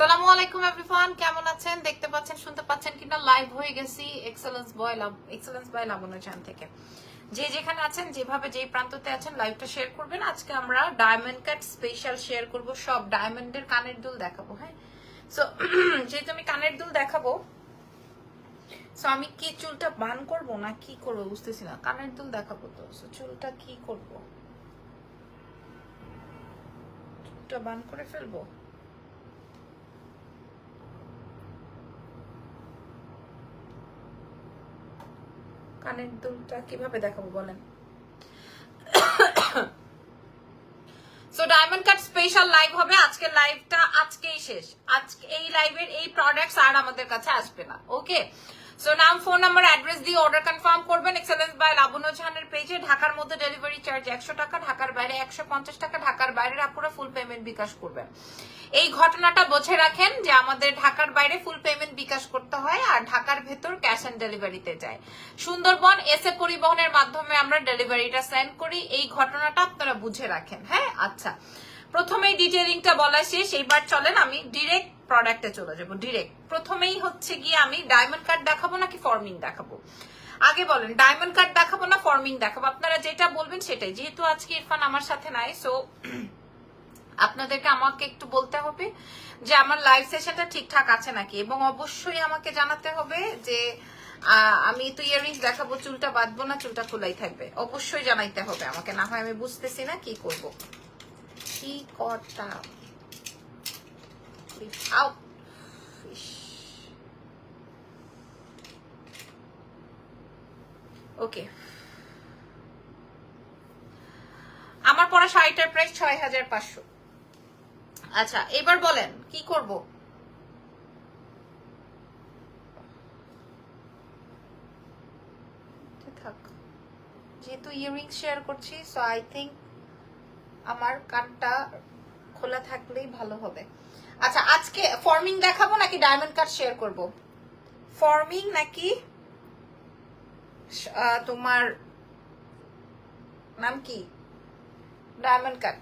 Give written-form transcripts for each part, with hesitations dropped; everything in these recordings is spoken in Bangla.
আসসালামু আলাইকুম এভরিওয়ান, কেমন আছেন? দেখতে পাচ্ছেন, শুনতে পাচ্ছেন কিনা? লাইভ হয়ে গেছি এক্সেলেন্স বাই লাবণ্য চ্যান থেকে। যে যেখানে আছেন, যেভাবে যেই প্রান্ততে আছেন, লাইভটা শেয়ার করবেন। আজকে আমরা ডায়মন্ড কাট স্পেশাল শেয়ার করব, সব ডায়মন্ডের কানের দুল দেখাবো। হ্যাঁ, সো যেহেতু আমি কানের দুল দেখাবো, সো আমি কি চুলটা বান করব না কি করব বুঝতেছি না। কানের দুল দেখাবো তো, সো চুলটা কি করব? চুলটা বান করে ফেলবো? কানের দুলটা কিভাবে দেখাবো বলেন? So diamond cut special live হবে। আজকের লাইভটা আজকেই শেষ। আজকে এই লাইভের এই প্রোডাক্টস আর আমাদের কাছে আসবে না। ওকে, সো নাম, ফোন নাম্বার, অ্যাড্রেস দিয়ে অর্ডার কনফার্ম করবেন এক্সেলেন্স বাই লাবণ্য জাহানের পেজে। ঢাকার মধ্যে ডেলিভারি চার্জ 100 টাকা, ঢাকার বাইরে 150 টাকা। ঢাকার বাইরের আপুরা ফুল পেমেন্ট বিকাশ করবেন। এই ঘটনাটা বুঝে রাখেন যে আমাদের ঢাকার বাইরে ফুল পেমেন্ট বিকাশ করতে হয়, আর ঢাকার ভেতর ক্যাশ অন ডেলিভারিতে যায়। সুন্দরবন এসে পরিবহনের মাধ্যমে আমরা ডেলিভারিটা সেন্ড করি। এই ঘটনাটা আপনারা বুঝে রাখেন। হ্যাঁ, আচ্ছা, প্রথমেই ডিটেইলিংটা বলা শেষ। এইবার চলেন আমি ডিরেক্ট প্রোডাক্টে চলে যাব। ডিরেক্ট প্রথমেই হচ্ছে গিয়ে আমি ডায়মন্ড কাট দেখাবো নাকি ফর্মিং দেখাবো? আগে বলেন, ডায়মন্ড কাট দেখাবো না ফর্মিং দেখাবো? আপনারা যেটা বলবেন সেটাই। যেহেতু আজকে ইরফান আমার সাথে নাই, সো আপনাদেরকে আমাকে একটু বলতে হবে যে আমার লাইভ সেশনটা ঠিকঠাক আছে নাকি, এবং অবশ্যই আমাকে জানাতে হবে যে আমি তো ইয়াররিংস দেখাবো, চুলটা বাঁধবো না চুলটা খোলাই থাকবে। অবশ্যই জানাইতে হবে আমাকে, না হয় আমি বুঝতেছি না কি করব। কি কটা ওকে, আমার পরা শাড়িটার প্রাইস 6500। আচ্ছা, এবার বলেন কি করব? থাক, যেহেতু ইয়াররিংস শেয়ার করছি, সো আই থিঙ্ক আমার কানটা খোলা থাকলেই ভালো হবে। আচ্ছা, আজকে ফর্মিং দেখাবো নাকি ডায়মন্ড কাট শেয়ার করব? ফর্মিং নাকি তোমার নাম কি? Diamond cut.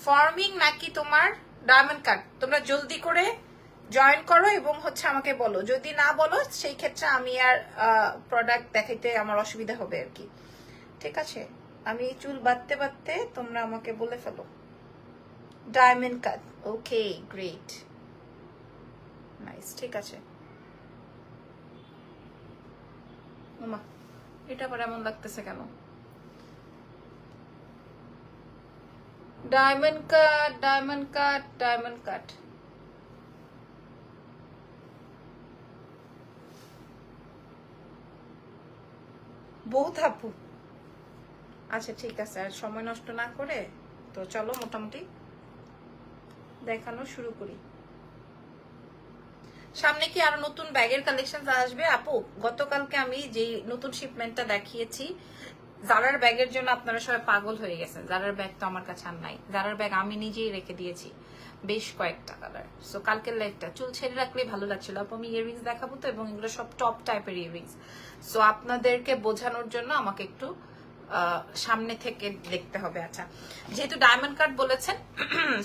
ফর্মিং নাকি তোমার ডায়মন্ড কাট? তোমরা জলদি করে জয়েন করো এবং হচ্ছে আমাকে বলো। যদি না বলো সেই ক্ষেত্রে আমি আর প্রোডাক্ট দেখাইতে আমার অসুবিধা হবে আর কি। ঠিক আছে, আমি চুল বাঁধতে বাঁধতে তোমরা আমাকে বলে ফেলো। ডায়মন্ড কাট, ওকে, গ্রেট, নাইস, ঠিক আছে। ওমা, এটা আবার এমন লাগতেছে কেন? Diamond cut, diamond cut, diamond cut. বহুত আপু, আচ্ছা ঠিক আছে, আর সময় নষ্ট না করে তো চলো মোটামুটি দেখানো শুরু করি। সামনে কি আরো নতুন ব্যাগের কালেকশন আসবে আপু? গতকালকে আমি যে নতুন শিপমেন্টটা দেখিয়েছি জারার ব্যাগের জন্য আপনারা সবাই পাগল হয়ে গেছেন। জারার ব্যাগ তো আমার কাছে আর নাই। জারার ব্যাগ আমি নিজেই রেখে দিয়েছি, বেশ কয়েকটা কালার। সো কালকের লাইভটা চুল ছেড়ে রাখলেই ভালো লাগছিল আপু। আমি ইয়াররিংস দেখাবো তো, এবং এগুলো সব টপ টাইপের ইয়াররিংস। সো আপনাদেরকে বোঝানোর জন্য আমাকে একটু সামনে থেকে দেখতে হবে। আচ্ছা, যেহেতু ডায়মন্ড কাট বলেছেন,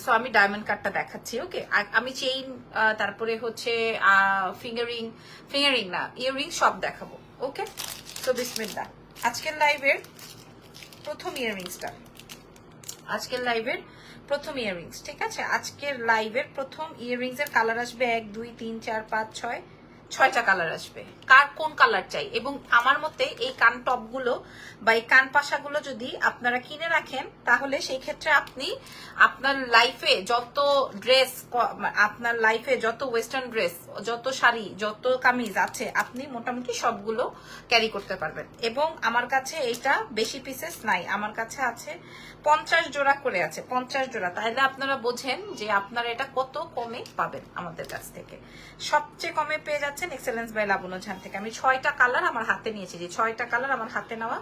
সো আমি ডায়মন্ড কাটটা দেখাচ্ছি। ওকে, আমি চেইন, তারপরে হচ্ছে ফিঙ্গারিং না ইয়াররিং সব দেখাবো। ওকে, সো বিসমিল্লাহ। আজকের লাইভের প্রথম ইয়াররিংসটা, আজকের লাইভের প্রথম ইয়াররিংস, ঠিক আছে? আজকের লাইভের প্রথম ইয়াররিংস এর কালার আসবে 1 2 3 4 5 6, 6টা কালার আসবে। কার কোন কালার চাই? এবং আমার মতে এই কান টপ গুলো বা এই কান পাশাগুলো যদি আপনারা কিনে রাখেন, তাহলে সেই ক্ষেত্রে আপনি আপনার লাইফে যত ড্রেস, আপনার লাইফে যত ওয়েস্টার্ন ড্রেস, যত শাড়ি, যত কামিজ আছে, আপনি মোটামুটি সবগুলো ক্যারি করতে পারবেন। এবং আমার কাছে এইটা বেশি পিসেস নাই, আমার কাছে আছে 50 জোড়া করে আছে, 50 জোড়া। তাহলে আপনারা বোঝেন যে আপনারা এটা কত কমে পাবেন আমাদের কাছ থেকে। সবচেয়ে কমে পেয়ে যাচ্ছেন এক্সেলেন্স বাই লাবণ্য জাহান থেকে। আমি 6টা কালার আমার হাতে নিয়েছি, যে 6টা কালার আমার হাতে নেওয়া,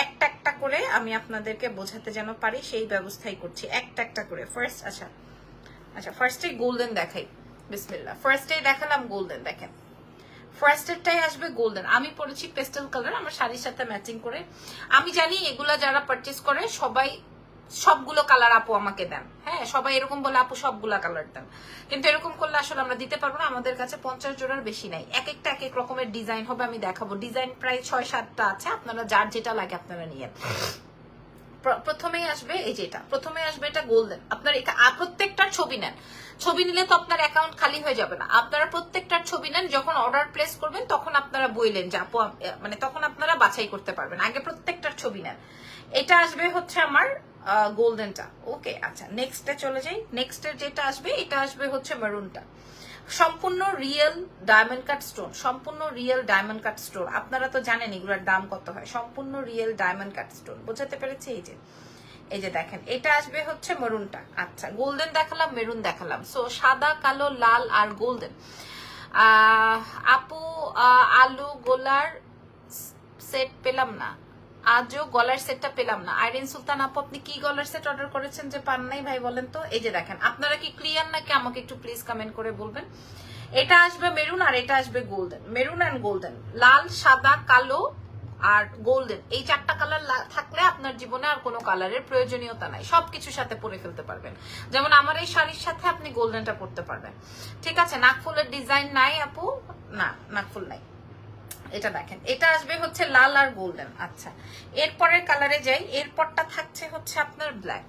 একটা একটা করে আমি আপনাদেরকে বোঝাতে যেন পারি সেই ব্যবস্থাই করছি, একটা একটা করে। ফার্স্ট, আচ্ছা ফার্স্টে গোল্ডেন দেখাই, বিসমিল্লাহ। ফার্স্টে দেখালাম গোল্ডেন, দেখেন ফার্স্টেরটাই আসবে গোল্ডেন। আমি পরেছি পেস্টেল কালার আমার শাড়ির সাথে ম্যাচিং করে। আমি জানি এগুলা যারা পারচেস করে সবাই সবগুলো কালার আপু আমাকে দেন। হ্যাঁ, সবাই এরকম বলে আপু সবগুলা কালার দেন, কিন্তু এরকম করলে আসলে আমরা দিতে পারবো না। আমাদের কাছে 50 জোড়ার বেশি নাই, এক একটা এক এক রকমের ডিজাইন হবে, আমি দেখাবো। ডিজাইন প্রায় 6-7টা আছে, আপনারা যার যেটা লাগে আপনারা নিয়ে। প্রথমেই আসবে এই যেটা, প্রথমে আসবে এটা গোল্ডেন। আপনার প্রত্যেকটার ছবি নেন, ছবি নিলে তো আপনার অ্যাকাউন্ট খালি হয়ে যাবে না। আপনারা প্রত্যেকটার ছবি নেন, যখন অর্ডার প্লেস করবেন তখন আপনারা বইলেন যে আপু, মানে তখন আপনারা বাছাই করতে পারবেন। আগে প্রত্যেকটার ছবি নেন। এটা আসবে হচ্ছে আমার গোল্ডেনটা। ওকে, আচ্ছা নেক্সটে চলে যাই। নেক্সটের যেটা আসবে এটা আসবে হচ্ছে মেরুনটা। সম্পূর্ণ রিয়েল ডায়মন্ড কাট স্টোন, সম্পূর্ণ রিয়েল ডায়মন্ড কাট স্টোন। আপনারা তো জানেন এগুলোর দাম কত হয়। সম্পূর্ণ রিয়েল ডায়মন্ড কাট স্টোন, বোঝাতে পেরেছি? এই যে দেখেন, এটা আসবে হচ্ছে মেরুনটা। আচ্ছা, গোল্ডেন দেখালাম, মেরুন দেখালাম, সো সাদা, কালো, লাল আর গোল্ডেন। আপু আলু গোলার সেট পেলাম না, আজও গলার সেটটা পেলাম না। আইরিন সুলতান আপু, আপনি কি গলার সেট অর্ডার করেছেন যে পান নাই ভাই বলেন তো? এই যে দেখেন, আপনারা কি ক্লিয়ার নাকি আমাকে একটু প্লিজ কমেন্ট করে বলবেন। এটা আসবে মেরুন আর এটা আসবে গোল্ডেন। মেরুন অ্যান্ড গোল্ডেন, লাল, সাদা, কালো আর গোল্ডেন, এই 4টা কালার থাকলে আপনার জীবনে আর কোনো কালারের প্রয়োজনীয়তা নাই, সবকিছুর সাথে পরে ফেলতে পারবেন। যেমন আমার এই শাড়ির সাথে আপনি গোল্ডেনটা পরতে পারবেন। ঠিক আছে, নাকফুলের ডিজাইন নাই আপু? না, নাকফুল নাই। এটা দেখেন, এটা আসবে হচ্ছে লাল আর গোল্ডেন। আচ্ছা, এরপরের কালারে যাই। এরপরটা থাকছে হচ্ছে আপনার ব্ল্যাক,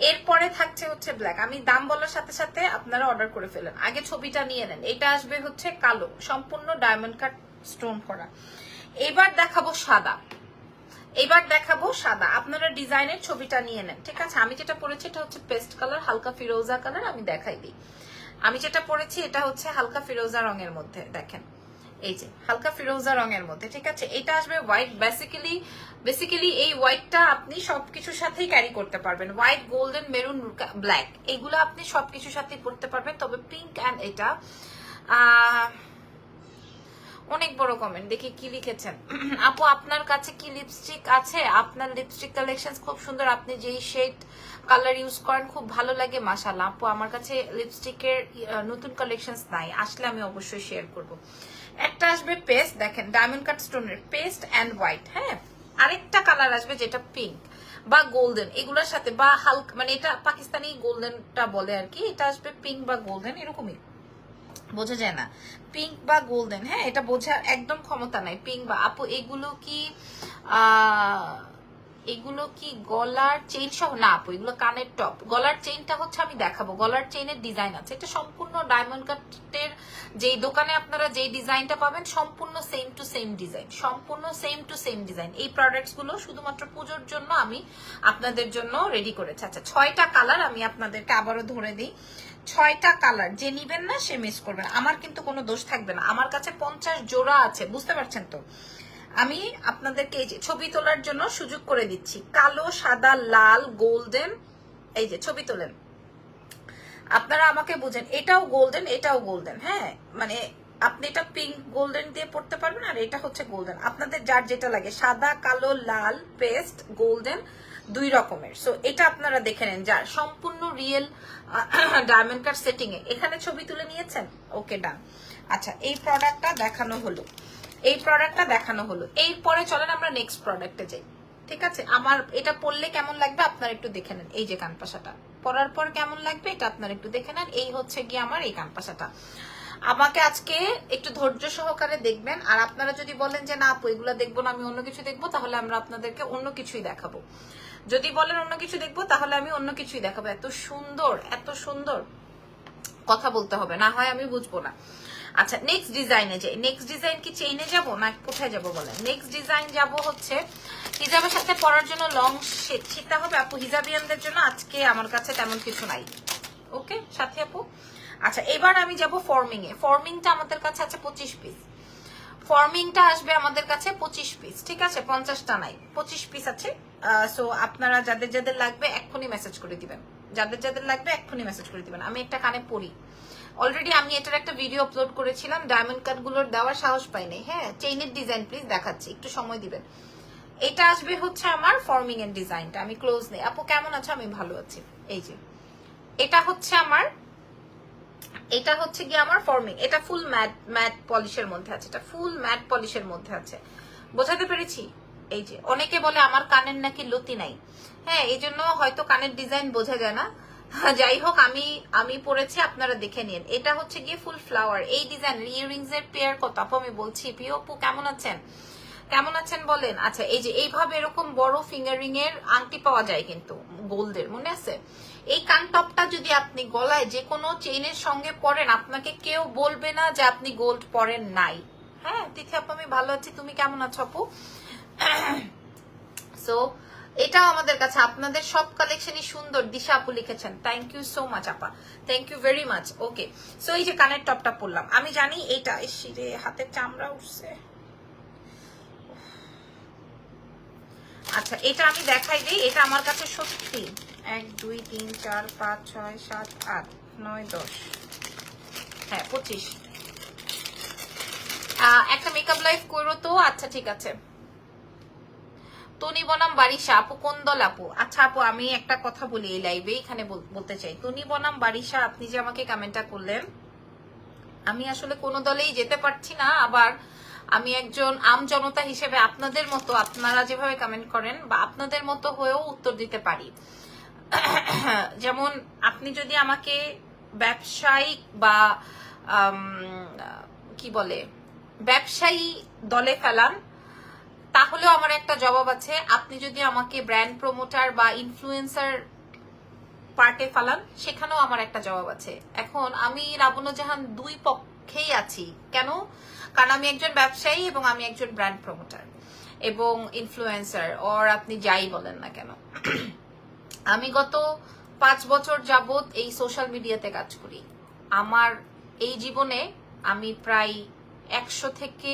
এরপরে থাকছে হচ্ছে ব্ল্যাক। আমি দাম বলার সাথে সাথে আপনারা অর্ডার করে ফেলেন, আগে ছবিটা নিয়ে নেন। এটা আসবে হচ্ছে কালো, সম্পূর্ণ ডায়মন্ড কাট স্টোন করা। এবার দেখাবো সাদা, এবার দেখাবো সাদা। আপনারা ডিজাইনের ছবিটা নিয়ে নেন। ঠিক আছে, আমি যেটা পরেছি এটা হচ্ছে পেস্ট কালার, হালকা ফিরোজা কালার। আমি দেখাই দিই, আমি যেটা পরেছি এটা হচ্ছে হালকা ফিরোজা রঙের মধ্যে। দেখেন, এই যে হালকা ফিরোজা রঙের মধ্যে। ঠিক আছে, এটা আসবে হোয়াইট। বেসিক্যালি এই হোয়াইটটা আপনি সবকিছুর সাথেই ক্যারি করতে পারবেন। হোয়াইট, গোল্ডেন, মেরুন, ব্ল্যাক, এইগুলো আপনি সবকিছুর সাথেই পরতে পারবেন। তবে পিঙ্ক অ্যান্ড এটা অনেক বড় কমেন্ট, দেখি কি লিখেছেন। আপু আপনার কাছে কি লিপস্টিক আছে? আপনার লিপস্টিক কালেকশন খুব সুন্দর, আপনি যেই শেড কালার ইউজ করেন খুব ভালো লাগে। মাশাআল্লাহ আপু, আমার কাছে লিপস্টিকের নতুন কালেকশনস নাই, আসলে আমি অবশ্যই শেয়ার করব। একটা আসবে পেস্ট, দেখেন ডায়মন্ড কাট স্টোনের পেস্ট অ্যান্ড হোয়াইট। হ্যাঁ, আরেকটা কালার আসবে যেটা পিঙ্ক বা গোল্ডেন, এগুলোর সাথে বা হালকা, মানে এটা পাকিস্তানি গোল্ডেনটা বলে আর কি। এটা আসবে পিঙ্ক বা গোল্ডেন, এরকমই বোঝা যায় না, পিঙ্ক বা গোল্ডেন। হ্যাঁ, এটা বোঝার একদম ক্ষমতা নাই, পিঙ্ক বা। আপু এগুলো কি গলার চেইন সহ? না আপু, এগুলো কানের টপ। গলার চেইনটা হচ্ছে আমি দেখাবো, গলার চেইনের ডিজাইন আছে। এটা সম্পূর্ণ ডায়মন্ড কাটের যেই দোকানে আপনারা যেই ডিজাইনটা পাবেন সম্পূর্ণ সেম টু সেম ডিজাইন, সম্পূর্ণ সেম টু সেম ডিজাইন। এই প্রোডাক্টস গুলো শুধুমাত্র পুজোর জন্য আমি আপনাদের জন্য রেডি করেছি। আচ্ছা, 6টা কালার আমি আপনাদেরকে আবারও ধরে দিই। 6টা কালার, যে নিবেন না সে মিস করবেন। আমার কিন্তু কোনো দোষ থাকবে না, আমার কাছে 50 জোড়া আছে, বুঝতে পারছেন তো? আমি আপনাদেরকে এই যে ছবি তোলার জন্য সুযোগ করে দিচ্ছি। কালো, সাদা, লাল, গোল্ডেন, এই যে ছবি তোলেন, আপনারা আমাকে বুঝেন। এটাও গোল্ডেন, এটাও গোল্ডেন। হ্যাঁ, মানে আপনি এটা পিঙ্ক গোল্ডেন দিয়ে পড়তে পারবেন, আর এটা হচ্ছে গোল্ডেন। আপনাদের যার যেটা লাগে, সাদা, কালো, লাল, পেস্ট, গোল্ডেন, 2 রকমের। সো এটা আপনারা দেখে নেন, যার সম্পূর্ণ রিয়েল ডায়মন্ড কাট সেটিং এ। এখানে ছবি তুলে নিয়েছেন, ওকে ডান। আচ্ছা, এই প্রোডাক্টটা দেখানো হলো, এই প্রোডাক্টটা দেখানো হলো। এরপরে চলেন আমরা নেক্সট প্রোডাক্টে যাই। ঠিক আছে, আমার এটা পরলে কেমন লাগবে আপনারা একটু দেখে নেন। এই যে কানপাশাটা পরার পর কেমন লাগবে এটা আপনারা একটু দেখে নেন। এই হচ্ছে গিয়ে আমার এই কানপাশাটা। আমাকে আজকে একটু ধৈর্য সহকারে দেখবেন। আর আপনারা যদি বলেন যে না আপু এগুলো দেখবো না, আমি অন্য কিছু দেখবো, তাহলে আমরা আপনাদেরকে অন্য কিছুই দেখাবো। যদি বলেন অন্য কিছু দেখবো, তাহলে আমি অন্য কিছুই দেখাবো। এত সুন্দর, এত সুন্দর, কথা বলতে হবে, না হয় আমি বুঝবো না। আচ্ছা, নেক্সট ডিজাইনে যাই। নেক্সট ডিজাইন কি চেইনে যাব না কোথায় যাব বলেন? নেক্সট ডিজাইন যাব হচ্ছে হিজাবের সাথে পরার জন্য লং সীতা হবে আপু। হিজাবিয়ানদের জন্য আজকে আমার কাছে তেমন কিছু নাই, ওকে সাথী আপু। আচ্ছা, এবার আমি যাব ফর্মিং এ। ফর্মিংটা আমাদের কাছে আছে 25 পিস। ফর্মিংটা আসবে আমাদের কাছে 25 পিস। ঠিক আছে, 50টা নাই, 25 পিস আছে। সো আপনারা যাদের যাদের লাগবে এক্ষুনি মেসেজ করে দিবেন, যাদের যাদের লাগবে এক্ষুনি মেসেজ করে দিবেন। আমি একটা কানে পরি, অলরেডি আমি এটার একটা ভিডিও আপলোড করেছিলাম, ডায়মন্ড কাট গুলোর দেওয়ার সাহস পাই নাই। হ্যাঁ, চেইনের ডিজাইন প্লিজ দেখাচ্ছি, একটু সময় দিবেন। এটা আসবে হচ্ছে আমার ফর্মিং এর ডিজাইনটা। আমি ক্লোজ নেই। আপু কেমন আছো? আমি ভালো আছি। এই যে এটা হচ্ছে আমার, এটা হচ্ছে গিয়ে আমার ফর্মিং। এটা ফুল ম্যাট পলিশের মধ্যে আছে, এটা ফুল ম্যাট পলিশের মধ্যে আছে, বোঝাতে পেরেছি? এই যে অনেকে বলে আমার কানের নাকি লতি নাই, হ্যাঁ এই জন্য হয়তো কানের ডিজাইন বোঝা যায় না। যাই হোক, আমি পরেছি, আপনারা দেখে নিন। এটা হচ্ছে গিয়ে ফুল ফ্লাওয়ার এই ডিজাইন। ইয়াররিংস এর পেয়ার কত আপু আমি বলছি। প্রিয় আপু কেমন আছেন, কেমন আছেন বলেন। আচ্ছা এই যে এইভাবে এরকম বড় ফিঙ্গারিং এর আংটি পাওয়া যায় কিন্তু গোল্ডের, মনে আছে? এই কান টপটা যদি আপনি গলায় যে কোনো চেইনের সঙ্গে পরেন, আপনাকে কেউ বলবে না যে আপনি গোল্ড পরেন নাই। হ্যাঁ তিথি আপু আমি ভালো আছি, তুমি কেমন আছো আপু? সো এটাও আমাদের কাছে, আপনাদের সব কালেকশনই সুন্দর। দিশা আপু লিখেছেন, থ্যাংক ইউ সো মাচ আপা, thank you very much. Okay so এই যে কানের টপটা পরলাম, আমি জানি এইটা এসে হাতের চামড়া উঠছে। আচ্ছা এটা আমি দেখাই দিই, এটা আমার কাছে সত্যি 1 2 3 4 5 6 7 8 9 10, হ্যাঁ 25। একটা মেকআপ লাইভ করো তো। আচ্ছা ঠিক আছে। তনি বনাম বারিশা আপু কোন দল আপু? আচ্ছা আপু আমি একটা কথা বলি এই লাইভে, এখানে বলতে চাই, তনি বনাম বারিশা আপনি যে আমাকে কমেন্টটা করলেন, আমি আসলে কোনো দলেই যেতে পারছি না। আবার আমি একজন আম জনতা হিসেবে আপনাদের মতো, আপনারা যেভাবে কমেন্ট করেন বা আপনাদের মতো হয়েও উত্তর দিতে পারি। যেমন আপনি যদি আমাকে ব্যবসায়িক বা কি বলে ব্যবসায়ী দলে ফেলান, তাহলেও আমার একটা জবাব আছে। আপনি যদি আমাকে ব্র্যান্ড প্রমোটার বা ইনফ্লুয়েন্সার পার্টে ফালান, সেখানেও আমার একটা জবাব আছে। এখন আমি রাবুনা জাহান দুই পক্ষেই আছি। কেন? কারণ আমি একজন ব্যবসায়ী এবং আমি একজন ব্র্যান্ড প্রমোটার এবং ইনফ্লুয়েন্সার, ওর আপনি যাই বলেন না কেন। আমি গত 5 বছর যাবত এই সোশ্যাল মিডিয়াতে কাজ করি। আমার এই জীবনে আমি প্রায় 100 থেকে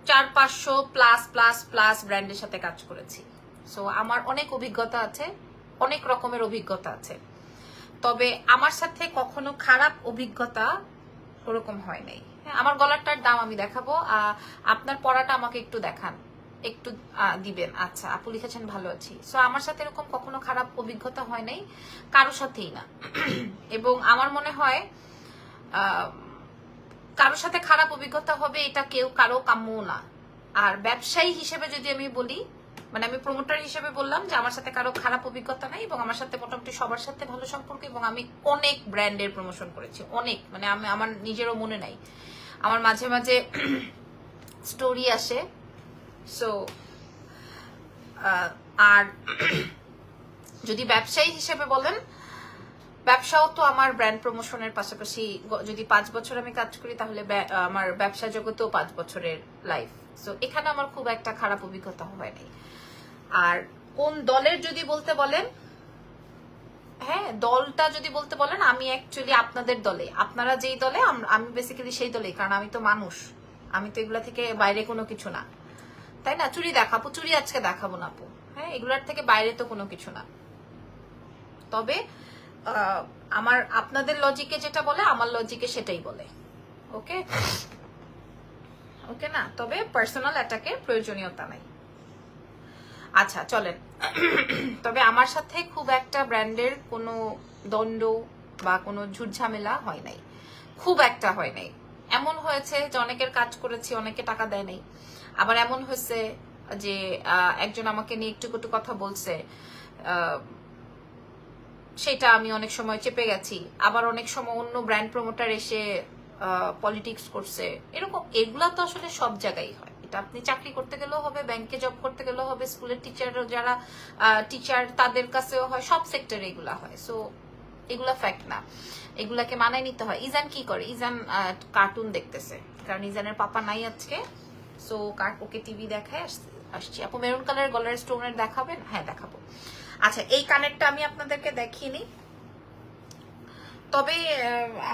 400-500 প্লাস প্লাস প্লাস ব্র্যান্ডের সাথে কাজ করেছি। সো আমার অনেক অভিজ্ঞতা আছে, অনেক রকমের অভিজ্ঞতা আছে। তবে আমার সাথে কখনো খারাপ অভিজ্ঞতা ওরকম হয় নাই। আমার গলারটার দাম আমি দেখাবো, আপনার পড়াটা আমাকে একটু দেখান, একটু দিবেন। আচ্ছা আপু লিখেছেন ভালো আছি। সো আমার সাথে এরকম কখনো খারাপ অভিজ্ঞতা হয় নাই, কারোর সাথেই না। এবং আমার মনে হয় কারোর সাথে খারাপ অভিজ্ঞতা হবে এটা কেউ কারো কাম্য না। আর ব্যবসায়ী হিসেবে যদি আমি বলি, মানে আমি প্রমোটার হিসেবে বললাম যে আমার সাথে কারো খারাপ অভিজ্ঞতা নাই এবং আমার সাথে মোটামুটি সবার সাথে ভালো সম্পর্ক, এবং আমি অনেক ব্র্যান্ডের প্রমোশন করেছি, অনেক, মানে আমি আমার নিজেরও মনে নাই, আমার মাঝে মাঝে স্টোরি আসে। সো আর যদি ব্যবসায়ী হিসেবে বলেন, ব্যবসাও তো আমার ব্র্যান্ড প্রমোশনের পাশাপাশি, যদি 5 বছর আমি কাজ করি তাহলে আমার ব্যবসা জগতেও 5 বছরের লাইফ। সো এখানে আমার খুব একটা খারাপ অভিজ্ঞতা হয় নাই। আর কোন দলের যদি বলতে বলেন, হ্যাঁ দলটা যদি বলতে বলেন, আমি অ্যাকচুয়ালি আপনাদের দলে, আপনারা যেই দলে আমি বেসিক্যালি সেই দলেই, কারণ আমি তো মানুষ, আমি তো এগুলা থেকে বাইরে কোনো কিছু না, তাই না? চুরি দেখাবো, চুরি আজকে দেখাবো না আপু, হ্যাঁ এগুলার থেকে বাইরে তো কোনো কিছু না। তবে আমার আপনাদের লজিকে যেটা বলে আমার লজিকে সেটাই বলে। ওকে ওকে না, তবে পার্সোনাল অ্যাটাকের প্রয়োজনীয়তা নাই। আচ্ছা চলেন। তবে আমার সাথে খুব একটা ব্র্যান্ডের কোনো দ্বন্দ্ব বা কোনো ঝুটঝামেলা হয় নাই, খুব একটা হয় নাই। এমন হয়েছে যে অনেকের কাজ করেছি, অনেকে টাকা দেয় নাই। আবার এমন হয়েছে যে একজন আমাকে নিয়ে একটু একটু কথা বলছে, সেটা আমি অনেক সময় চেপে গেছি। আবার অনেক সময় অন্য ব্র্যান্ড প্রমোটার এসে পলিটিক্স করছে, এরকম। এগুলা তো আসলে সব জায়গায় হয়। এটা আপনি চাকরি করতে গেলেও হবে, ব্যাংকে জব করতে গেলেও হবে, স্কুলের টিচার যারা টিচার তাদের কাছেও হয়, সব সেক্টরে এগুলা হয়। সো এগুলা ফ্যাক্ট না, এগুলাকে মানায় নিতে হয়। ইজান কি করে? ইজান কার্টুন দেখতেছে, কারণ ইজানের পাপা নাই আজকে। সো ওকে টিভি দেখায় আসছি। আপু মেরুন কালারের গলার স্টোনের দেখাবেন? হ্যাঁ দেখাবো। আচ্ছা এই কানেরটা আমি আপনাদেরকে দেখিনি, তবে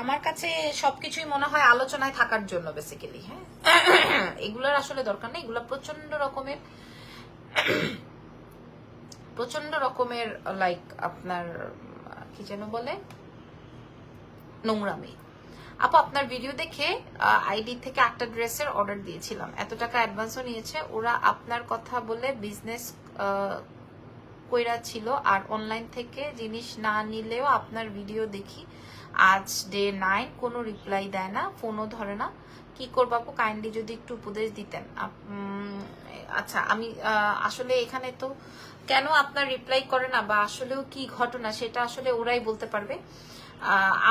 আমার কাছে সবকিছুই মনে হয় আলোচনায় থাকার জন্য বেসিক্যালি। হ্যাঁ এগুলোর আসলে দরকার নেই, এগুলো প্রচন্ড রকমের লাইক আপনার কি যেন বলে নোংরামি। আপু আপনার ভিডিও দেখে আইডি থেকে একটা ড্রেসের অর্ডার দিয়েছিলাম, এত টাকা অ্যাডভান্সও নিয়েছে ওরা, আপনার কথা বলে বিজনেস কইরা ছিল, আর অনলাইন থেকে জিনিস না নিলেও আপনার ভিডিও দেখি, আজ ডে 9 কোনো রিপ্লাই দেয় না, ফোনও ধরে না, কি করবো আপু, কাইন্ডলি যদি একটু উপদেশ দিতেন। আচ্ছা, আমি আসলে এখানে তো কেন আপনার রিপ্লাই করে না বা আসলেও কি ঘটনা সেটা আসলে ওরাই বলতে পারবে।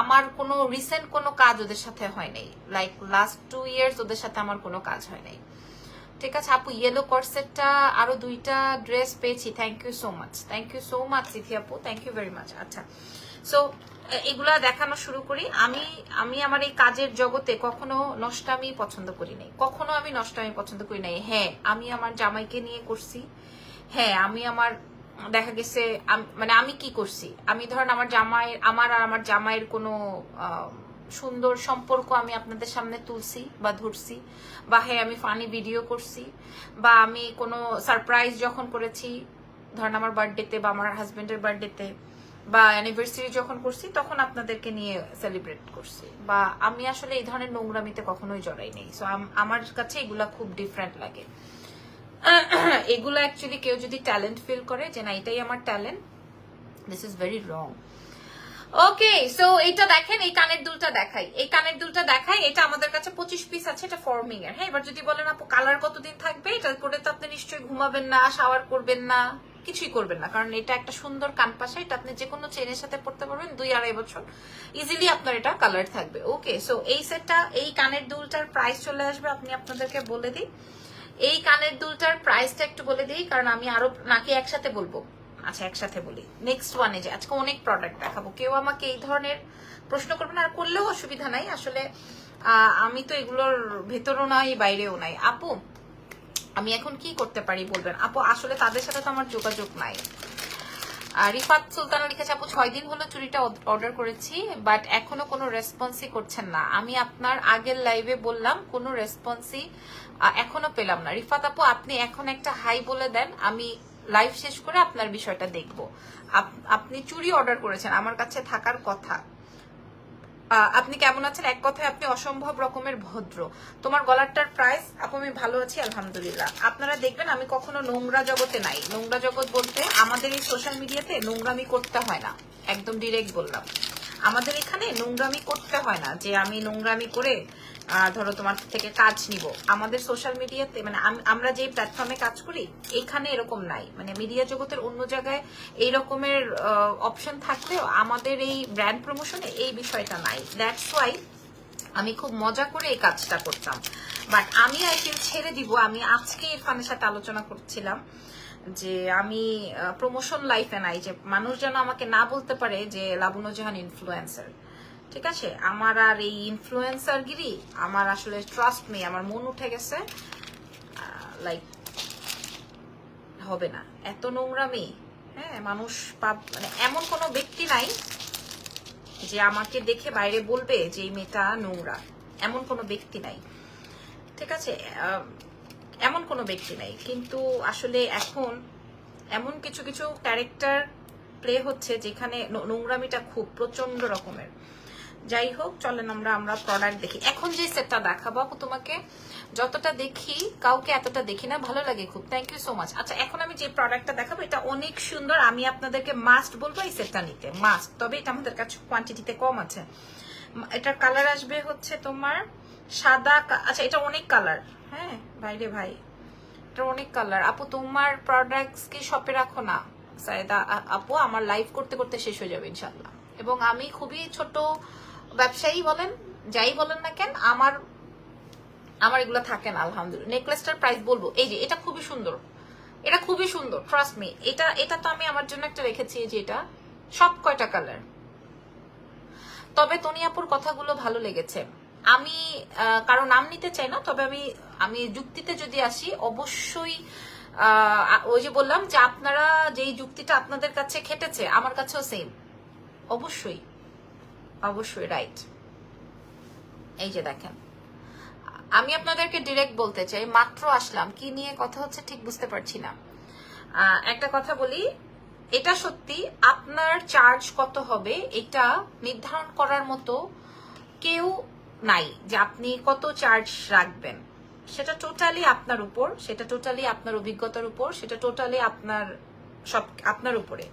আমার কোনো রিসেন্ট কোনো কাজ ওদের সাথে হয় নাই, লাইক লাস্ট 2 ইয়ার্স ওদের সাথে আমার কোনো কাজ হয় নাই। ঠিক আছে আপু, ইয়েলো কর্সেটটা আরো 2টা ড্রেস পেয়েছি, thank you so much, thank you so much Sithi আপু, থ্যাংক ইউ ভেরি মাচ। আচ্ছা, সো এগুলা দেখানো শুরু করি। আমি আমার এই কাজের জগতে কখনো নষ্টামি পছন্দ করি নাই, কখনো আমি নষ্টামি পছন্দ করি নাই। হ্যাঁ, আমি আমার জামাইকে নিয়ে করছি। হ্যাঁ, আমি আমার দেখা গেছে মানে আমি কি করছি, আমি ধরেন আমার আর আমার জামাইয়ের কোনো সুন্দর সম্পর্ক আমি আপনাদের সামনে তুলছি বা ধরছি, বা হ্যাঁ আমি ফানি ভিডিও করছি, বা আমি কোনো সারপ্রাইজ যখন করেছি ধরেন আমার বার্থডেতে বা আমার হাজবেন্ডের বার্থডেতে বা অ্যানিভার্সারি যখন করছি তখন আপনাদেরকে নিয়ে সেলিব্রেট করছি, বা আমি আসলে এই ধরনের নোংরামিতে কখনোই জড়াই নেই। সো আমার কাছে এগুলা খুব ডিফারেন্ট লাগে। এগুলো অ্যাকচুয়ালি কেউ যদি ট্যালেন্ট ফিল করে যে না এটাই আমার talent, this is very wrong. Okay, so এইটা দেখেন, এই কানের দুলটা দেখাই, এই কানের দুলটা দেখাই। এটা আমাদের কাছে 25 পিস আছে, এটা ফর্মিং এর। হ্যাঁ, এবার যদি বলেন আপু কালার কতদিন থাকবে, এটা করে তো আপনি নিশ্চয়ই ঘুমাবেন না, শাওয়ার করবেন না, কিছুই করবেন না, কারণ এটা একটা সুন্দর কানপাশা, এটা আপনি যে কোনো চেনের সাথে পড়তে পারবেন 2-2.5 বছর ইজিলি, আপনার এটা কালার থাকবে। ওকে, সো এই সেটটা, এই কানের দুলটার প্রাইস চলে আসবে, আপনি আপনাদেরকে বলে দিই এই কানের দুলটার প্রাইসটা একটু বলে দিই, কারণ আমি আরো নাকি একসাথে বলবো। আচ্ছা, একসাথে বলি। নেক্সট ওয়ানে যে আজকে অনেক প্রোডাক্ট দেখাবো, কেউ আমাকে এই ধরনের প্রশ্ন করবেন, আর করলেও অসুবিধা নাই। আসলে আমি তো এগুলোর ভেতরও নাই বাইরেও নাই। আপু আমি এখন কি করতে পারি বলবেন? আপু আসলে তাদের সাথে তো আমার যোগাযোগ নাই। রিফাত সুলতানা লিখেছে আপু 6 দিন হলো চুড়িটা অর্ডার করেছি, বাট এখনো কোনো রেসপন্সই করছেন না। আমি আপনার আগের লাইভে বললাম, কোনো রেসপন্সই এখনো পেলাম না। রিফাত আপু আপনি এখন একটা হাই বলে দেন, আমি লাইভ শেষ করে আপনার বিষয়টা দেখব। আপনি চুড়ি অর্ডার করেছেন, আমার কাছে থাকার কথা। আপনি কেমন আছেন? এক কথায় আপনি অসম্ভব রকমের ভদ্র। তোমার গলারটার প্রাইস? আপু আমি ভালো আছি আলহামদুলিল্লাহ। আপনারা দেখবেন আমি কখনো নোংরা জগতে নাই। নোংরা জগৎ বলতে আমাদের এই সোশ্যাল মিডিয়াতে নোংরামি করতে হয় না, একদম ডিরেক্ট বললাম। আমাদের এখানে নোংরামি করতে হয় না, যে আমি নোংরামি করে ধরো তোমার থেকে কাজ নিব। আমাদের সোশ্যাল মিডিয়াতে মানে আমরা যে প্ল্যাটফর্মে কাজ করি এইখানে এরকম নাই। মানে মিডিয়া জগতের অন্য জায়গায় এই রকমের অপশন থাকলেও আমাদের এই ব্র্যান্ড প্রমোশনে এই বিষয়টা নাই। দ্যাটস ওয়াই আমি খুব মজা করে এই কাজটা করতাম, বাট আমি আই ফিল ছেড়ে দিব। আমি আজকে ইরফানের সাথে আলোচনা করছিলাম যে আমি প্রমোশন লাইফে নাই, যে মানুষ যেন আমাকে না বলতে পারে যে লাবণ্য জাহান ইনফ্লুয়েন্সার। ঠিক আছে, আমার আর এই ইনফ্লুয়েন্সার গিরি আমার আসলে ট্রাস্ট মি, আমার মন উঠে গেছে, লাইক হবে না এত নোংরামি। হ্যাঁ, মানুষ মানে এমন কোনো ব্যক্তি নাই যে আমাকে দেখে বাইরে বলবে যে এই মেয়েটা নোংরা, এমন কোনো ব্যক্তি নাই। ঠিক আছে, এমন কোনো ব্যক্তি নাই। কিন্তু আসলে এখন এমন কিছু কিছু ক্যারেক্টার প্লে হচ্ছে যেখানে নোংরামিটা খুব প্রচন্ড রকমের। যাই হোক, চলেন আমরা প্রোডাক্ট দেখি। এখন যে সেটটা দেখাবো আপু তোমাকে, যতটা দেখি কাউকে এতটা দেখি না, ভালো লাগে খুব, থ্যাংক ইউ সো মাচ। আচ্ছা, এখন আমি যে প্রোডাক্টটা দেখাবো এটা অনেক সুন্দর, আমি আপনাদেরকে মাস্ট বলবো এই সেটটা নিতে, মাস্ট। তবে এটা আমাদের কাছে কোয়ান্টিটিতে কম আছে। এটার কালার আসবে হচ্ছে তোমার সাদা। আচ্ছা, এটা অনেক কালার। হ্যাঁ ভাইরে ভাই, এটা অনেক কালার। আপু তোমার প্রোডাক্টস কি শপে রাখো না? সাইদা আপু আমার লাইভ করতে করতে শেষ হয়ে যাবে ইনশাল্লাহ। এবং আমি খুবই ছোট ব্যবসায়ী বলেন যাই বলেন না কেন, আমার এগুলো থাকে না আলহামদুলিল্লাহ। নেকলেসটার প্রাইস বলবো, এই যে এটা খুবই সুন্দর, এটা খুবই সুন্দর, ট্রাস্ট মি। এটা তো আমি আমার জন্য একটা রেখেছি, যে এটা সব কয়টা কালার। তবে তনিয়াপুর কথাগুলো ভালো লেগেছে। আমি কারো নাম নিতে চাই না, তবে আমি যুক্তিতে যদি আসি, অবশ্যই ওই যে বললাম যে আপনারা যেই যুক্তিটা আপনাদের কাছে খেটেছে আমার কাছেও সেম, অবশ্যই অবশ্যই রাইট। এই যে দেখেন, আমি আপনাদেরকে ডিরেক্ট বলতে চাই, মাত্র আসলাম, কি নিয়ে কথা হচ্ছে ঠিক বুঝতে পারছি না। একটা কথা বলি, এটা সত্যি আপনার চার্জ কত হবে এটা নির্ধারণ করার মতো কেউ নাই, যে আপনি কত চার্জ রাখবেন। সেটা টোটালি আপনার উপর, সেটা টোটালি আপনার অভিজ্ঞতার উপর, সেটা টোটালি আপনার উপরে।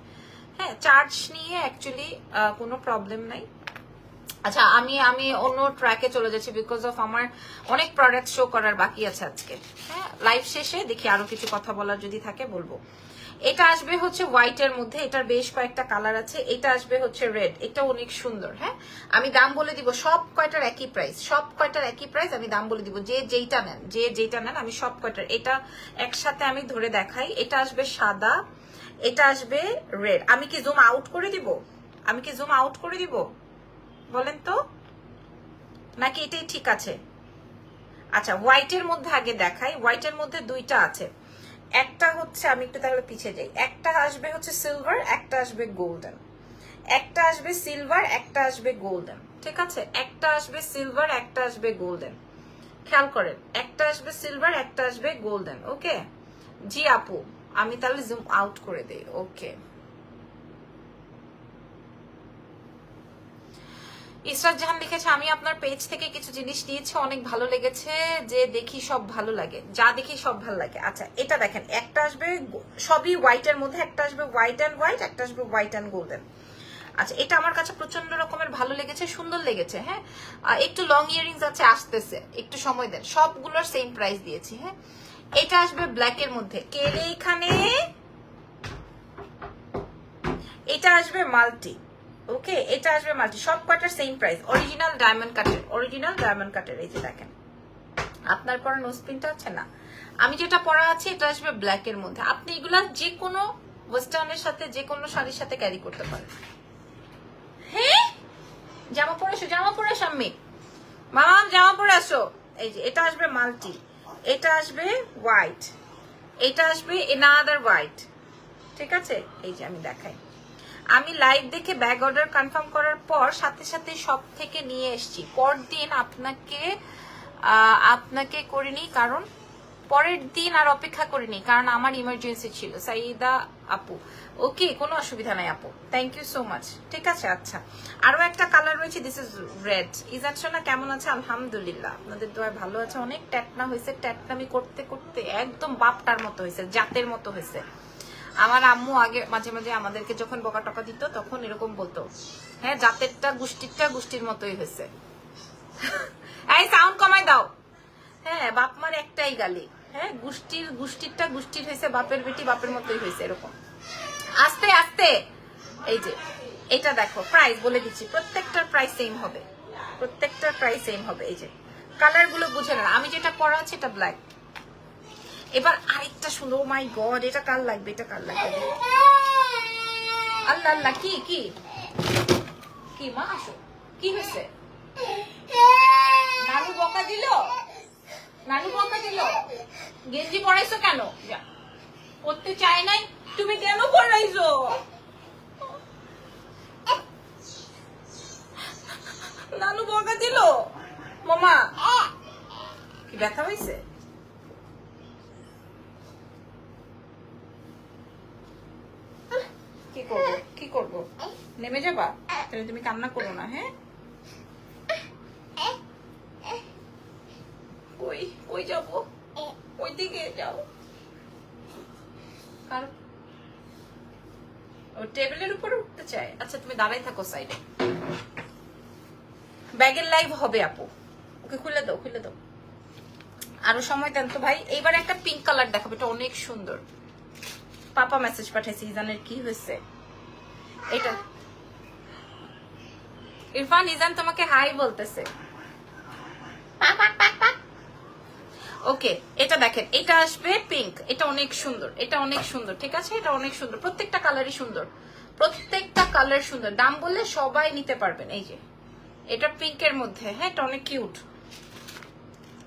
হ্যাঁ, চার্জ নিয়ে অ্যাকচুয়ালি কোনো প্রবলেম নাই। আচ্ছা আমি আমি অন্য ট্র্যাকে চলে যাচ্ছি বিকজ অফ আমার অনেক প্রোডাক্ট শো করার বাকি আছে আজকে। হ্যাঁ, লাইভ শেষে দেখি আরো কিছু কথা বলার যদি থাকে বলবো। এটা আসবে হচ্ছে হোয়াইটের মধ্যে, এটার বেশ কয়েকটা কালার আছে। এটা আসবে হচ্ছে রেড, এটা অনেক সুন্দর। হ্যাঁ, আমি দাম বলে দিব, সব কয়টার একই প্রাইস, সব কয়টার একই প্রাইস। আমি দাম বলে দিব, যে যেইটা নেন, যে যেইটা নেন, আমি সব কয়টার। এটা একসাথে আমি ধরে দেখাই। এটা আসবে সাদা, এটা আসবে রেড। আমি কি জুম আউট করে দিব? আমি কি জুম আউট করে দিব বলেন তো, নাকি এটাই ঠিক আছে? আচ্ছা, হোয়াইটের মধ্যে আগে দেখাই। হোয়াইটের মধ্যে দুইটা আছে, একটা হচ্ছে, আমি একটু তাহলে পিছিয়ে যাই, একটা আসবে হচ্ছে সিলভার, একটা আসবে গোল্ডেন। একটা আসবে সিলভার, একটা আসবে গোল্ডেন, ঠিক আছে? একটা আসবে সিলভার, একটা আসবে গোল্ডেন, খেয়াল করেন। একটা আসবে সিলভার, একটা আসবে গোল্ডেন। ওকে জি আপু, আমি তাহলে জুম আউট করে দেই। ওকে, ইসরাত জাহান লিখেছে, আমি আপনার পেজ থেকে কিছু জিনিস নিয়েছি, অনেক ভালো লেগেছে, যে দেখি সব ভালো লাগে, যা দেখি সব ভালো লাগে। আচ্ছা এটা দেখেন, একটা আসবে সবই হোয়াইটের মধ্যে, একটা আসবে হোয়াইট অ্যান্ড হোয়াইট, একটা আসবে হোয়াইট অ্যান্ড গোল্ডেন। আচ্ছা এটা আমার কাছে প্রচন্ড রকমের ভালো লেগেছে, সুন্দর লেগেছে। হ্যাঁ, একটু লং ইয়ারিংস আছে, আসতেছে, একটু সময় দেন। সবগুলোর সেম প্রাইস দিয়েছি। হ্যাঁ, এটা আসবে ব্ল্যাকের মধ্যে, কেলে এখানে। এটা আসবে মাল্টি। ওকে, এটা আসবে মাল্টি, সব কয়টার সেম প্রাইস। অরিজিনাল ডায়মন্ড কাটের, অরিজিনাল ডায়মন্ড কাটের। এই যে দেখেন, আপনার পরা নোজ প্রিন্ট আছে না, আমি যেটা পরা আছে এটা আসবে ব্ল্যাক এর মধ্যে। আপনি এগুলা যে কোনো ওয়েস্টার্নের সাথে, যে কোনো শাড়ির সাথে ক্যারি করতে পারেন। হ্যাঁ, জামা পরে আসো, জামা পরে আসো আম্মি, মামা জামা পরে আসো। এই যে এটা আসবে মাল্টি, এটা আসবে হোয়াইট, এটা আসবে এনাদার হোয়াইট, ঠিক আছে? এই যে আমি দেখাই, আমি লাইভ দেখে ব্যাগ অর্ডার কনফার্ম করার পর সাথে সাথে সব থেকে নিয়ে এসেছি। পরদিন আপনাকে করিনি, কারণ পরের দিন আর অপেক্ষা করিনি, কারণ আমার ইমার্জেন্সি ছিল। সাইদা আপু, ওকে কোনো অসুবিধা নাই আপু, থ্যাংক ইউ সো মাচ। ঠিক আছে, আচ্ছা আরো একটা কালার রয়েছে, দিস ইজ রেড। ইজান সোনা কেমন আছে? আলহামদুলিল্লাহ, আপনাদের দোয়ায় ভালো আছে। অনেক ট্যাটনা হয়েছে, ট্যাটনামি করতে করতে একদম বাপটার মতো হয়েছে, জাতের মতো হয়েছে। আমার আম্মু আগে মাঝে মাঝে আমাদেরকে যখন বকা টকা দিত তখন এরকম বলতো, হ্যাঁ জাতেরটা গুষ্টির মতোই হয়েছে। এই সাউন্ড কমাই দাও। হ্যাঁ, বাপ মার একটাই গালি। হ্যাঁ, গুষ্টিরটা গুষ্টির হয়েছে, বাপের বেটি বাপের মতোই হয়েছে, এরকম আস্তে আস্তে। এই যে এটা দেখো, প্রাইস বলে দিচ্ছি, প্রত্যেকটার প্রাইস সেম হবে, প্রত্যেকটার প্রাইস সেম হবে। এই যে কালার গুলো বুঝে না, আমি যেটা পরা আছে এটা ব্ল্যাক। এবার আরেকটা শুনো, মাই গড, এটা কার লাগবে, এটা কার লাগবে? আল্লাহ আল্লাহ, কি কি কি মা আসো, কি হয়েছে? নানু বকা দিল, নানু বকা দিল। গেঞ্জি পরাইছো কেন? করতে চাই নাই, তুমি কেন পরাইছো? নানু বকা দিল। মামা কি ব্যথা হয়েছে? কি করবো, কি করবো? নেমে যাবা? তাহলে তুমি কান্না করো না। হ্যাঁ, কই কই যাবো? ওই দিকে যাও। কার ও টেবিলের উপরে উঠতে চায়? আচ্ছা তুমি দাঁড়াই থাকো সাইডে, ব্যাগের লাইভ হবে আপু। ওকে খুলে দাও, খুলে দাও, আরো সময় দেন তো ভাই। এইবার একটা পিঙ্ক কালার দেখাবো, এটা অনেক সুন্দর। পাপা মেসেজ পাঠাইছে, ইজানের কি হয়েছে? এটা ইরফান, ইজান তোমাকে হাই বলতেছে। ওকে, এটা দেখেন, এটা আসবে পিঙ্ক, এটা অনেক সুন্দর, এটা অনেক সুন্দর, ঠিক আছে? এটা অনেক সুন্দর, প্রত্যেকটা কালারই সুন্দর, প্রত্যেকটা কালার সুন্দর। দাম বললে সবাই নিতে পারবেন। এই যে এটা পিঙ্কের মধ্যে, হ্যাঁ এটা অনেক কিউট।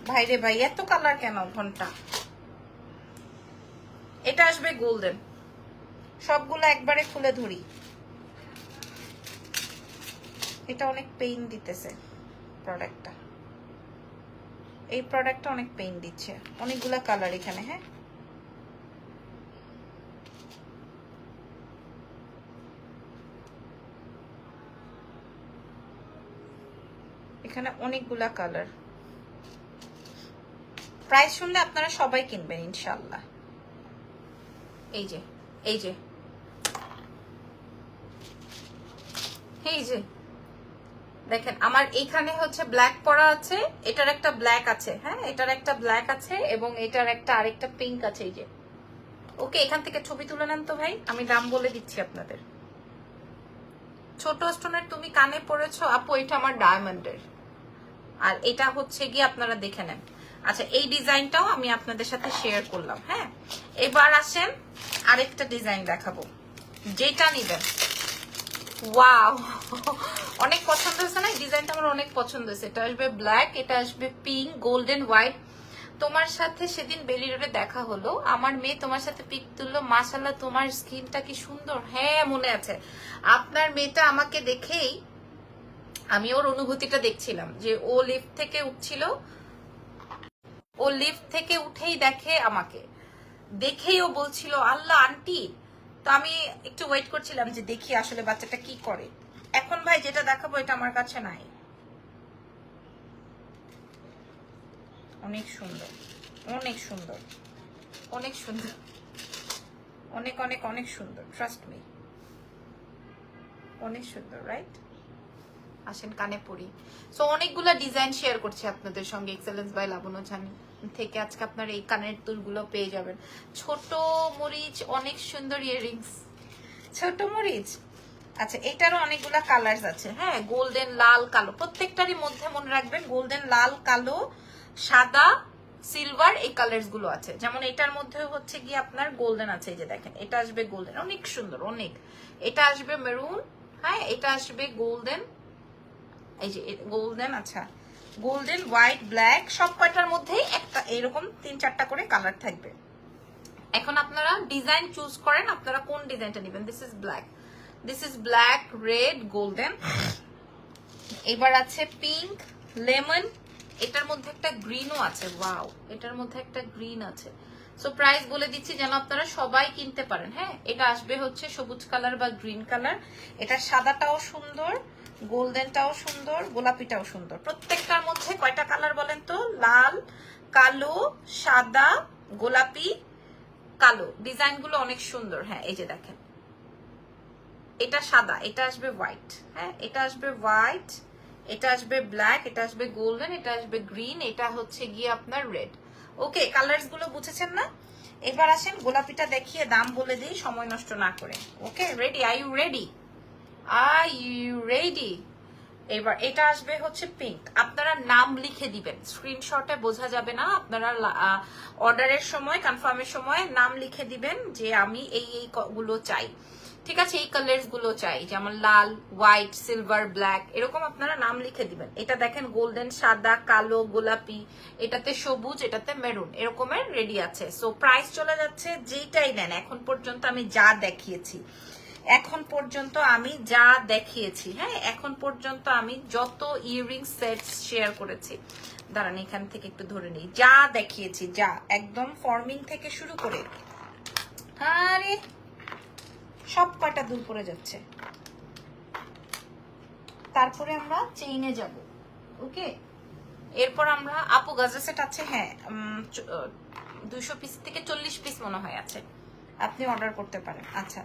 ভাই রে ভাই, এত কালার কেন ঘন্টা? এটা আসবে গোল্ডেন, সবগুলো একবারে খুলে ধরি। এটা অনেক পেইন দিতেছে প্রোডাক্টটা, এই প্রোডাক্টটা অনেক পেইন দিচ্ছে। অনেকগুলা কালার এখানে। হ্যাঁ, এখানে অনেকগুলা কালার। প্রাইস শুনলে আপনারা সবাই কিনবেন ইনশাআল্লাহ। এই যে এই যে এই যে দেখেন আমার এইখানে হচ্ছে ব্ল্যাক পরা আছে, এটার একটা ব্ল্যাক আছে, হ্যাঁ এটার একটা ব্ল্যাক আছে এবং এটার একটা আরেকটা পিঙ্ক আছে। এই যে ওকে, এখান থেকে ছবি তুলে নেন তো ভাই, আমি দাম বলে দিচ্ছি আপনাদের। ছোট স্টোনের তুমি কানে পড়েছো আপু, এটা আমার ডায়মন্ডের, আর এটা হচ্ছে গিয়ে আপনারা দেখে নেন। আচ্ছা এই ডিজাইনটাও আমি আপনাদের সাথে শেয়ার করলাম। হ্যাঁ এবার আসেন আরেকটা ডিজাইন দেখাবো, যেটা নিবেন। ওয়াও, অনেক পছন্দ হয়েছে না? এই ডিজাইনটা আমার অনেক পছন্দ হয়েছে। এটা আসবে ব্ল্যাক, এটা আসবে পিঙ্ক, গোল্ডেন হোয়াইট। তোমার সাথে সেদিন বেলি রোডে দেখা হলো, আমার মেয়ে তোমার সাথে পিক তুললো, মাশাআল্লাহ তোমার স্কিনটা কি সুন্দর। হ্যাঁ মনে আছে, আপনার মেয়েটা আমাকে দেখেই আমি ওর অনুভূতিটা দেখছিলাম যে ও লিফট থেকে উঠছিল, ও লিফট থেকে উঠেই দেখে আমাকে, দেখেই ও বলছিল আল্লাহ আন্টি। তো আমি একটু ওয়েট করছিলাম যে দেখি আসলে বাচ্চাটা কি করে। এখন ভাই যেটা দেখাবো এটা আমার কাছে নাই, অনেক সুন্দর, অনেক সুন্দর, অনেক সুন্দর, অনেক অনেক অনেক সুন্দর, ট্রাস্ট মি, অনেক সুন্দর, রাইট? আসেন কানে পড়ি। সো অনেকগুলো ডিজাইন শেয়ার করছি আপনাদের সঙ্গে এক্সেলেন্স বাই লাবণ্য জানি থেকে। আজকে আপনার এই কানের দুলগুলো পেয়ে যাবেন। ছোট মরিচ, অনেক সুন্দর ইয়াররিংস, ছোট মরিচ। আচ্ছা এটারও অনেকগুলা কালার্স আছে, হ্যাঁ গোল্ডেন, লাল, কালো, প্রত্যেকটারই মধ্যে মনে রাখবেন গোল্ডেন, লাল, কালো, সাদা, সিলভার, এই কালার্স গুলো আছে। যেমন এটার মধ্যে হচ্ছে গিয়ে আপনার গোল্ডেন আছে, এই যে দেখেন এটা আসবে গোল্ডেন, অনেক সুন্দর, অনেক। এটা আসবে মেরুন, হ্যাঁ এটা আসবে গোল্ডেন, এই যে গোল্ডেন, আচ্ছা গোল্ডেন, হোয়াইট, ব্ল্যাক, সব কয়টার মধ্যেই একটা এরকম 3-4টা করে কালার থাকবে। এখন আপনারা ডিজাইন চুজ করেন, আপনারা কোন ডিজাইনটা নেবেন। This is black, this is black, red, golden. এবার আছে পিঙ্ক, লেমন, এটার মধ্যে একটা গ্রিনও আছে। ওয়াও, এটার মধ্যে একটা গ্রিন আছে। সো প্রাইস বলে দিচ্ছি যেন আপনারা সবাই কিনতে পারেন। হ্যাঁ এটা আসবে হচ্ছে সবুজ কালার বা গ্রিন কালার। এটা সাদাটাও সুন্দর, গোল্ডেনটাও সুন্দর, গোলাপিটাও সুন্দর। প্রত্যেকটার মধ্যে কয়টা কালার বলেন তো? লাল, কালো, সাদা, গোলাপি, কালো। ডিজাইনগুলো অনেক সুন্দর। হ্যাঁ এই যে দেখেন এটা সাদা, এটা আসবে হোয়াইট, হ্যাঁ এটা আসবে হোয়াইট, এটা আসবে ব্ল্যাক, এটা আসবে গোল্ডেন, এটা আসবে গ্রিন, এটা হচ্ছে গিয়ে আপনার রেড। ওকে কালার্স গুলো বুঝেছেন না? এবার আসেন গোলাপিটা দেখিয়ে দাম বলে দিই সময় নষ্ট না করে। Okay ready? Are you ready? Are you ready? এবার এটা আসবে হচ্ছে পিঙ্ক। আপনারা নাম লিখে দিবেন, স্ক্রিনশটে বোঝা যাবে না। আপনারা অর্ডারের সময়, কনফার্মের সময় নাম লিখে দিবেন যে আমি এই এই গুলো চাই, ঠিক আছে, এই কালার্স গুলো চাই, যেমন লাল, হোয়াইট, সিলভার, ব্ল্যাক, এরকম আপনারা নাম লিখে দিবেন। এটা দেখেন গোল্ডেন, সাদা, কালো, গোলাপি, এটাতে সবুজ, এটাতে মেরুন, এরকমের রেডি আছে। সো প্রাইস চলে যাচ্ছে যেটাই নেন। এখন পর্যন্ত আমি যা দেখিয়েছি, এখন পর্যন্ত আমি যা দেখিয়েছি, হ্যাঁ এখন পর্যন্ত আমি যত ইয়াররিং সেটস শেয়ার করেছি, দাঁড়ান এখান থেকে একটু ধরে নিই, যা দেখিয়েছি, যা একদম ফর্মিং থেকে শুরু করে, আরে সব কয়টা দূর পড়ে যাচ্ছে। তারপরে আমরা চেইনে যাব। ওকে এরপর আমরা আপু গাজরা সেট আছে, হ্যাঁ 200 পিস থেকে 40 পিস মনে হয় আছে, আপনি অর্ডার করতে পারেন। আচ্ছা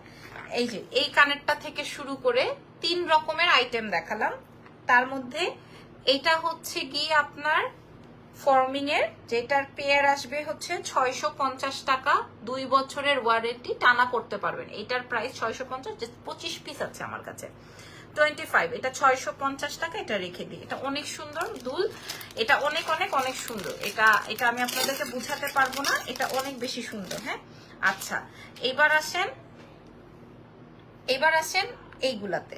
এই যে এই কানেরটা থেকে শুরু করে 3 রকমের আইটেম দেখালাম। তার মধ্যে এটা হচ্ছে গিয়ে আপনার ফর্মিং এর, যেটার পেয়ার আসবে হচ্ছে 650 টাকা, 2 বছরের ওয়ারেন্টি, টানা করতে পারবেন। এটার প্রাইস 650, 25 পিস আছে আমার কাছে, 25, এটা 650 টাকা। এটা রেখে দিই, এটা অনেক সুন্দর দুল, এটা অনেক অনেক অনেক সুন্দর। এটা এটা আমি আপনাদেরকে বুঝাতে পারবো না, এটা অনেক বেশি সুন্দর। হ্যাঁ আচ্ছা এবার আসেন, এবার আসেন এইগুলাতে।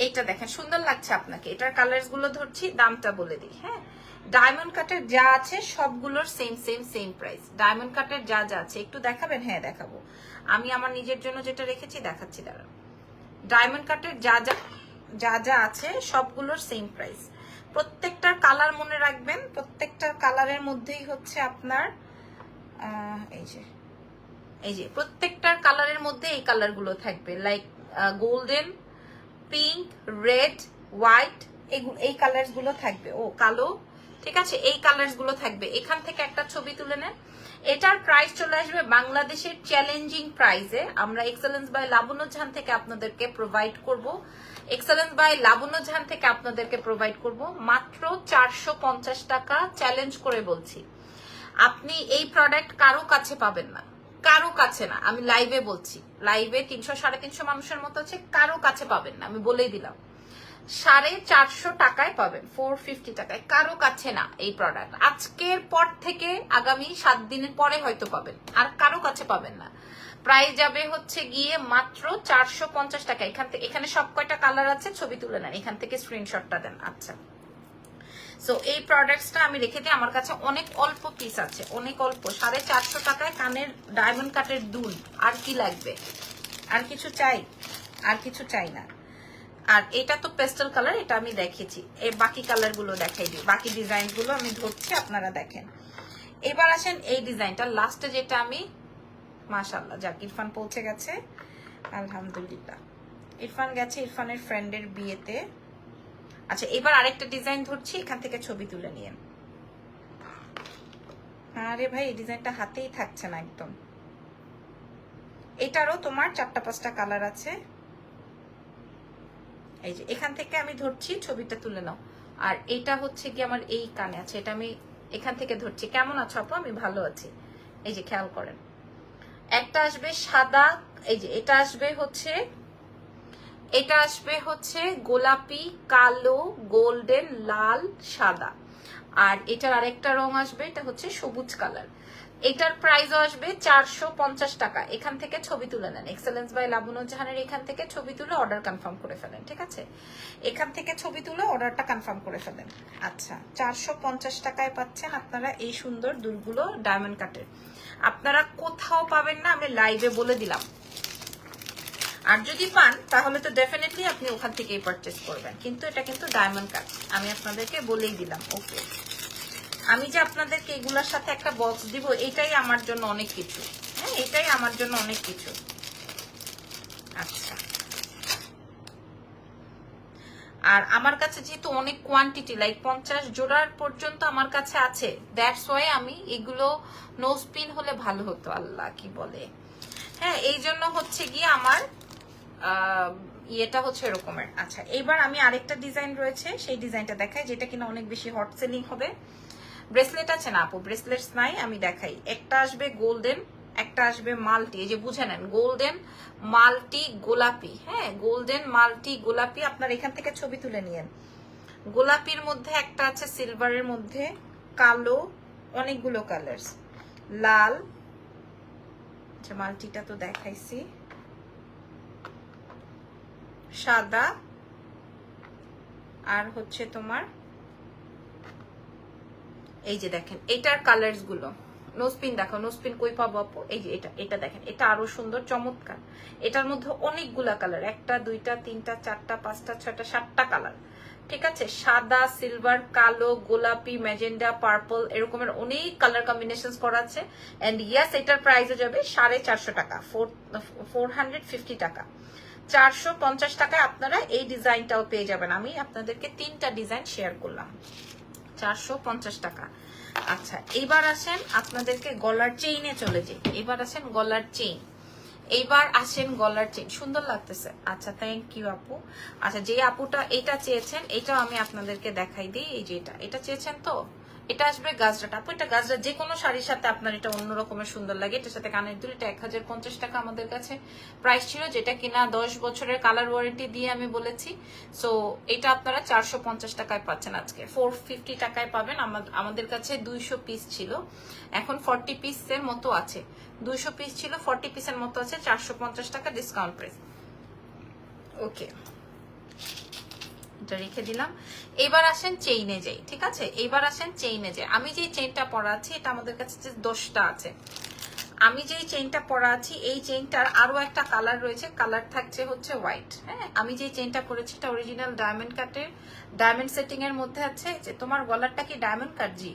এইটা দেখেন সুন্দর লাগছে আপনাকে, এটার কালার্স গুলো ধরছি, দামটা বলে দিই। হ্যাঁ ডায়মন্ড কাটের যা আছে সবগুলোর same same same price. Diamond কাটের যা যা আছে একটু দেখাবেন? হ্যাঁ দেখাবো, আমি আমার নিজের জন্য যেটা রেখেছি দেখাচ্ছি, দাঁড়ান। ডায়মন্ড কাটের যা যা যা যা আছে সবগুলোর সেম প্রাইস। প্রত্যেকটার কালার মনে রাখবেন, প্রত্যেকটার কালারের মধ্যেই হচ্ছে আপনার এই যে প্রত্যেকটার কালারের মধ্যে এই কালারগুলো থাকবে, like golden, pink, red, white, এই কালার্স গুলো থাকবে। ও কালো, ঠিক আছে, এই কালার্স গুলো থাকবে। এখান থেকে একটা ছবি তুলে নেন। এটার প্রাইস চলে আসবে বাংলাদেশের চ্যালেঞ্জিং প্রাইসে। আমরা এক্সেলেন্স বাই লাবণ্য জাহান থেকে আপনাদেরকে প্রোভাইড করব এক্সেলেন্স বাই লাবণ্য জাহান থেকে আপনাদেরকে প্রোভাইড করব মাত্র 450 টাকা। চ্যালেঞ্জ করে বলছি, আপনি এই প্রোডাক্ট কারো কাছে পাবেন না, কারো কাছে না। আমি লাইভে বলছি, লাইভে 300-350 মানুষের মতো আছে, কারো কাছে পাবেন না, আমি বলেই দিলাম। 450 টাকায় পাবেন, 450 টাকায়, কারো কাছে না এই প্রোডাক্ট। আজকের পর থেকে আগামী 7 দিনের পরে হয়তো পাবেন, আর কারো কাছে পাবেন না। প্রাইস যাবে হচ্ছে গিয়ে মাত্র 450 টাকা। এখানে সব কয়টা কালার আছে ছবি তুলে নেন, এখান থেকে স্ক্রিনশটটা দেন। আচ্ছা, সো এই প্রোডাক্টসটা আমি রেখে দিই, আমার কাছে অনেক অল্প পিস আছে, অনেক অল্প। 450 টাকায় কানের ডায়মন্ড কাটের দুল, আর কি লাগবে? আর কিছু চাই? আর কিছু চাই না। আর এটা তো পেস্টেল কালার, এটা আমি দেখেছি। এই বাকি কালার গুলো দেখাই দিই, বাকি ডিজাইন গুলো আমি ধরছি, আপনারা দেখেন। এবার আসেন এই ডিজাইনটা লাস্টে, যেটা আমি মাশাআল্লাহ, যাক ইরফান পৌঁছে গেছে, আলহামদুলিল্লাহ। ইরফান গেছে ইরফানের ফ্রেন্ডের বিয়েতে। আচ্ছা, এবার আরেকটা ডিজাইন ধরছি, এখান থেকে ছবি তুলে নিয়েন। আরে ভাই, এই ডিজাইনটা হাতেই থাকছে না একদম। এটারও তোমার 4-5টা কালার আছে। এই যে এখান থেকে আমি ধরছি, ছবিটা তুলে নাও। আর এটা হচ্ছে কি আমার এই কানে আছে, এটা আমি এখান থেকে ধরছি। কেমন আছো আপু? আমি ভালো আছি। এই যে খেয়াল করেন, একটা আসবে সাদা, এই যে এটা আসবে হচ্ছে গোলাপি, কালো, গোল্ডেন, লাল, সাদা। আর এটার আরেকটা রং আসবে, এটা হচ্ছে সবুজ কালার। এটার প্রাইসও আসবে 450 টাকা। এখান থেকে ছবি তুলে নেন, এক্সেলেন্স বাই লাবণ্য জাহানের এখান থেকে ছবি তুলে অর্ডার কনফার্ম করে ফেলেন, ঠিক আছে? এখান থেকে ছবি তুলে অর্ডারটা কনফার্ম করে ফেলেন। আচ্ছা, 450 টাকায় পাচ্ছেন আপনারা এই সুন্দর দুলগুলো ডায়মন্ড কাটের। আপনারা কোথাও পাবেন না, আমি লাইভে বলে দিলাম। আর যদি পান তাহলে তো ডেফিনেটলি আপনি ওখান থেকেই পারচেস করবেন, কিন্তু এটা কিন্তু ডায়মন্ড কাট, আমি আপনাদেরকে বলেই দিলাম। ওকে, আমি যে আপনাদেরকে এগুলোর সাথে একটা বক্স দিব, এটাই আমার জন্য অনেক কিছু। হ্যাঁ, এটাই আমার জন্য অনেক কিছু। আচ্ছা, আর আমার কাছে যেহেতু অনেক কোয়ান্টিটি, লাইক 50 জোড়ার পর্যন্ত আমার কাছে আছে, দ্যাটস ওয়াই আমি এগুলো নোজ পিন হলে ভালো হতো, আল্লাহ কি বলে। হ্যাঁ, এই জন্য হচ্ছে গিয়ে আমার ইয়েটা হচ্ছে এরকমের। আচ্ছা, এবার আমি আরেকটা ডিজাইন রয়েছে, সেই ডিজাইনটা দেখাই, যেটা কিনা অনেক বেশি হট সেলিং হবে। ব্রেসলেট আছে না আপু? ব্রেসলেটস নাই, আমি দেখাই। একটা আসবে গোল্ডেন, একটা আসবে মাল্টি, এই যে বুঝে নেন, গোল্ডেন মাল্টি গোলাপি। হ্যাঁ, গোল্ডেন মাল্টি গোলাপি। আপনার এখান থেকে ছবি তুলে নিয়েন। গোলাপির মধ্যে একটা আছে, সিলভারের মধ্যে কালো, অনেকগুলো কালার্স, লাল। আচ্ছা, মাল্টিটা তো দেখাইছি, সাদা, আর হচ্ছে তোমার এই যে দেখেন এটার কালার্স গুলো। নোজপিন দেখো, নোজপিন কই পাবো আপু? এই যে এটা দেখেন, এটা আরো সুন্দর, চমৎকার। এটার মধ্যে অনেকগুলা কালার, 1টা 2টা 3টা 4টা 5টা 6টা 7টা কালার, ঠিক আছে? সাদা, সিলভার, কালো, গোলাপি, ম্যাজেন্ডা, পার্পল, এরকমের অনেক কালার কম্বিনেশন করা আছে। এন্ড ইয়াস, এটার প্রাইসও যাবে 450 টাকা, 450 টাকা। 450 টাকায় আপনারা এই ডিজাইনটাও পেয়ে যাবেন। আমি আপনাদেরকে 3টা ডিজাইন শেয়ার করলাম, 450 টাকা। আচ্ছা, এবার আসেন আপনাদেরকে গলার চেইনে চলে যাই। এবার আসেন গলার চেইন, সুন্দর লাগতেছে। আচ্ছা, থ্যাংক ইউ আপু। আচ্ছা, যে আপুটা এটা চেয়েছেন, এটাও আমি আপনাদেরকে দেখাই দিই। এই যে এটা চেয়েছেন তো, এটা আসবে গাজরাটা। আপু এটা গাজরা, যে কোনো শাড়ির সাথে আপনার এটা অন্য রকমের সুন্দর লাগে। এটার সাথে কানের দুল, এটা 1050 টাকা আমাদের কাছে প্রাইস ছিল, যেটা কিনা 10 বছরের কালার ওয়ারেন্টি দিয়ে আমি বলেছি। সো এটা আপনারা 450 টাকায় পাচ্ছেন, আজকে 450 টাকায় পাবেন। আমাদের কাছে 200 পিস ছিল, এখন 40 পিসের মতো আছে। 200 পিস ছিল, 40 পিসের মতো আছে, 450 টাকা ডিসকাউন্ট প্রাইস। ওকে, এটা রেখে দিলাম। এবার আসেন চেইনে যাই, ঠিক আছে? এবার আসেন চেইনে যাই। আমি যে চেইনটা পরা আছি, এটা আমাদের কাছে যে 10টা আছে। আমি যেই চেইনটা পরা আছি, এই চেইনটার আরো একটা কালার রয়েছে, কালার থাকছে হচ্ছে হোয়াইট। হ্যাঁ, আমি যে চেইনটা পরেছি এটা অরিজিনাল ডায়মন্ড কাটের, ডায়মন্ড সেটিং এর মধ্যে আছে। যে তোমার গলারটা কি ডায়মন্ড কাট? জি।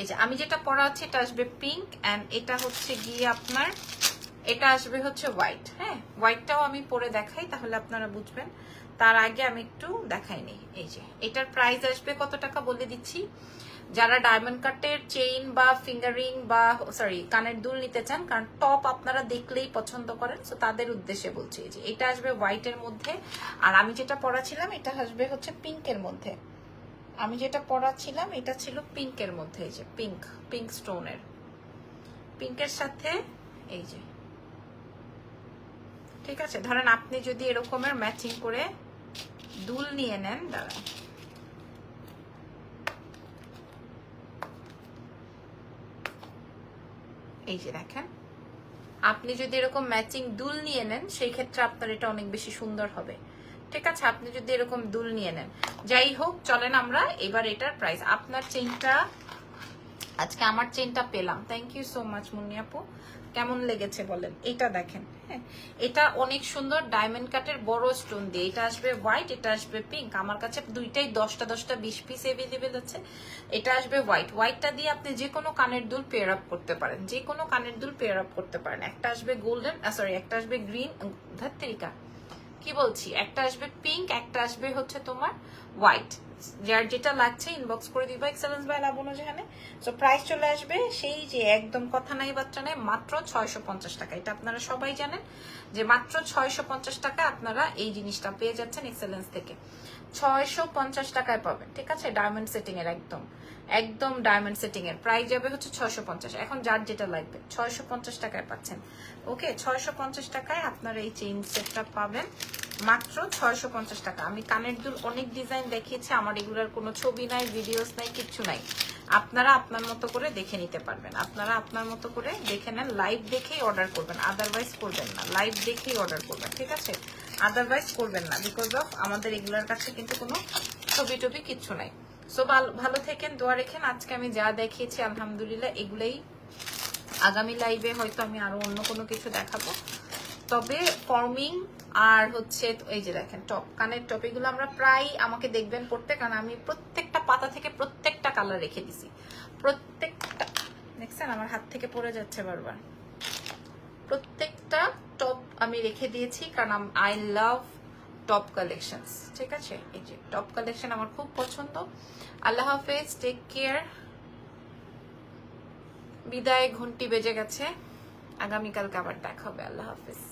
এই যে আমি যেটা পরা আছি, এটা আসবে পিঙ্ক, এন্ড এটা হচ্ছে গিয়ে আপনার, এটা আসবে হচ্ছে হোয়াইট। হ্যাঁ, হোয়াইটটাও আমি পরে দেখাই, তাহলে আপনারা বুঝবেন। তার আগে আমি একটু দেখাইনি। এই যে এটার প্রাইস আসবে কত টাকা বলে দিচ্ছি, যারা ডায়মন্ড কাটের চেইন বা ফিঙ্গারিং বা সরি কানের দুল নিতে চান, কারণ টপ আপনারা দেখলেই পছন্দ করেন, সো তাদের উদ্দেশ্যে বলছি। যে এটা আসবে হোয়াইটের মধ্যে, আর আমি যেটা পরাছিলাম এটা আসবে হচ্ছে পিঙ্কের মধ্যে। আমি যেটা পরাছিলাম এটা ছিল পিঙ্কের মধ্যে, এই যে পিঙ্ক স্টোনের, পিঙ্কের সাথে এই যে, ঠিক আছে। ধরেন আপনি যদি এরকমের ম্যাচিং করে দুল নিয়ে নেন, দাঁড়ান, এই যে দেখেন, আপনি যদি এরকম ম্যাচিং দুল নিয়ে নেন সেই ক্ষেত্রে আপনার এটা অনেক বেশি সুন্দর হবে, ঠিক আছে। আপনি যদি এরকম দুল নিয়ে নেন, যাই হোক চলেন আমরা এবার এটার প্রাইস। আপনার চেইনটা, আজকে আমার চেইনটা পেলাম, thank you so much Munni আপু। কেমন লেগেছে বলেন? এটা দেখেন, হ্যাঁ এটা অনেক সুন্দর ডায়মন্ড কাটের বড় স্টোন দিয়ে। এটা আসবে হোয়াইট, এটা আসবে পিঙ্ক। আমার কাছে দুইটাই 10টা 20 পিস এভেলেবেল আছে। এটা আসবে হোয়াইটটা দিয়ে আপনি যে কোনো কানের দুল পেয়ার আপ করতে পারেন, যে কোনো কানের দুল পেয়ার আপ করতে পারেন। একটা আসবে গোল্ডেন, সরি একটা আসবে গ্রিন, ধাত্রিকা কি বলছি, একটা আসবে পিঙ্ক, একটা আসবে হচ্ছে তোমার হোয়াইট। যার যেটা লাগছে ইনবক্স করে দিবা এক্সেলেন্স বাই লাবণ্য যেখানে। সো প্রাইস চলে আসবে সেই যে একদম কথা নাই বাচ্চা নাই, মাত্র 650 টাকা। এটা আপনারা সবাই জানেন যে মাত্র 650 টাকা আপনারা এই জিনিসটা পেয়ে যাচ্ছেন এক্সেলেন্স থেকে। 650 টাকায় পাবেন, ঠিক আছে। ডায়মন্ড সেটিং এর একদম ডায়মন্ড সেটিং এর প্রাইস যাবে হচ্ছে 650। এখন যার যেটা লাগবে 650 টাকায় পাচ্ছেন। ওকে, 650 টাকায় আপনারা এই চেইন সেটটা পাবেন মাত্র 650 টাকা। আমি কানের দুল অনেক ডিজাইন দেখিয়েছি, আমার এগুলোর কোনো ছবি নাই, ভিডিওস নাই, কিচ্ছু নাই। আপনারা আপনার মতো করে দেখে নিতে পারবেন, আপনারা আপনার মতো করে দেখে নেন, লাইভ দেখেই অর্ডার করবেন, আদারওয়াইজ করবেন না। লাইভ দেখেই অর্ডার করবেন, ঠিক আছে, আদারওয়াইজ করবেন না, বিকজ অফ আমাদের এগুলোর কাছে কিন্তু কোনো ছবি টবি কিচ্ছু নাই। সো ভালো থেকেন, দোয়া রেখেন। আজকে আমি যা দেখিয়েছি আলহামদুলিল্লাহ এগুলোই। আগামী লাইভে হয়তো আমি আরো অন্য কোনো কিছু দেখাবো, তবে ফর্মিং আর হচ্ছে এই যে দেখেন টপ, কানের টপ, এগুলো আমরা প্রায় আমাকে দেখবেন পড়তে, কারণ আমি প্রত্যেকটা পাতা থেকে প্রত্যেকটা কালার রেখে দিছি, প্রত্যেকটা। দেখছেন আমার হাত থেকে পড়ে যাচ্ছে বারবার। প্রত্যেকটা টপ আমি রেখে দিয়েছি, কারণ আই লাভ টপ কালেকশনস, ঠিক আছে। এই যে টপ কালেকশন আমার খুব পছন্দ। আল্লাহ হাফেজ, টেক কেয়ার, বিদায়। ঘন্টি বেজে গেছে, আগামীকালকে আবার দেখা হবে। আল্লাহ হাফেজ।